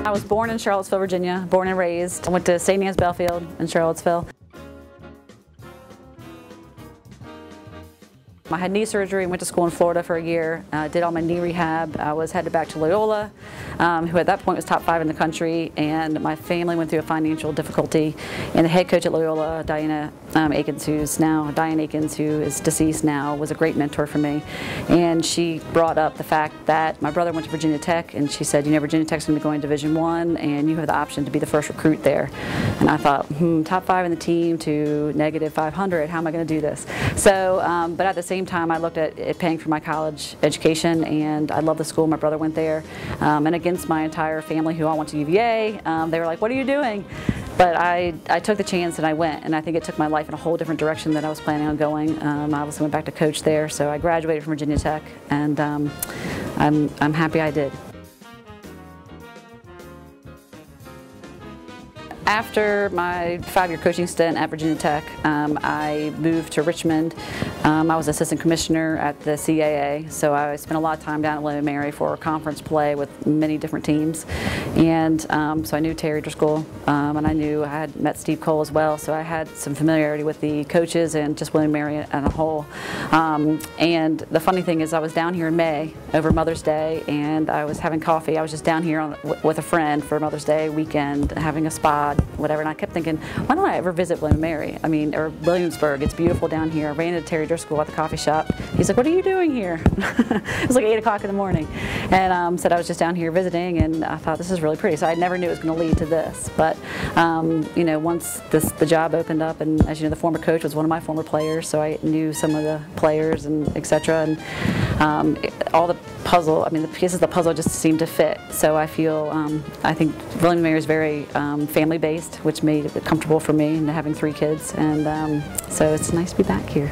I was born in Charlottesville, Virginia, born and raised. I went to St. Anne's Belfield in Charlottesville. I had knee surgery and went to school in Florida for a year, did all my knee rehab. I was headed back to Loyola, who at that point was top 5 in the country, and my family went through a financial difficulty. And the head coach at Loyola, Diane Akins, who is deceased now, was a great mentor for me. And she brought up the fact that my brother went to Virginia Tech, and she said, you know, Virginia Tech's going to be going to Division I, and you have the option to be the first recruit there. And I thought, top 5 in the team to -500, how am I going to do this? So, but at the same time, I looked at it paying for my college education, and I love the school. My brother went there, and against my entire family, who all went to UVA, they were like, "What are you doing?" But I took the chance and I went, and I think it took my life in a whole different direction than I was planning on going. I obviously went back to coach there, so I graduated from Virginia Tech, and I'm happy I did. After my 5-year coaching stint at Virginia Tech, I moved to Richmond. I was assistant commissioner at the CAA, so I spent a lot of time down at William & Mary for conference play with many different teams. And so I knew Terry Driscoll, and I had met Steve Cole as well, so I had some familiarity with the coaches and just William & Mary as a whole. And the funny thing is, I was down here in May over Mother's Day, and I was having coffee. I was just down here with a friend for Mother's Day weekend, having a spa, whatever, and I kept thinking, why don't I ever visit William & Mary? I mean, or Williamsburg, it's beautiful down here. I ran into Terry Driscoll at the coffee shop. He's like, what are you doing here? It was like 8 o'clock in the morning. And said I was just down here visiting, and I thought, this is really pretty. So I never knew it was going to lead to this. But, you know, once the job opened up, and as you know, the former coach was one of my former players, so I knew some of the players and et cetera. And all the puzzle, I mean, the pieces of the puzzle just seemed to fit. So I feel, I think William & Mary is very family-based, which made it comfortable for me, and having 3 kids. And so it's nice to be back here.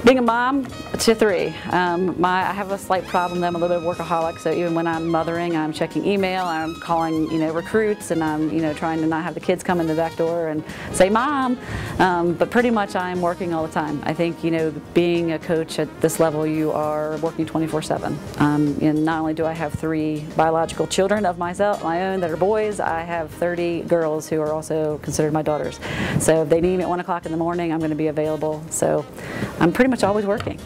Being a mom to 3, I have a slight problem that I'm a little bit of a workaholic, so even when I'm mothering, I'm checking email, I'm calling, you know, recruits, and I'm, you know, trying to not have the kids come in the back door and say, Mom, but pretty much I'm working all the time. I think, you know, being a coach at this level, you are working 24/7. And not only do I have 3 biological children of my own that are boys, I have 30 girls who are also considered my daughters. So if they need me at 1 o'clock in the morning, I'm going to be available. So I'm pretty much always working.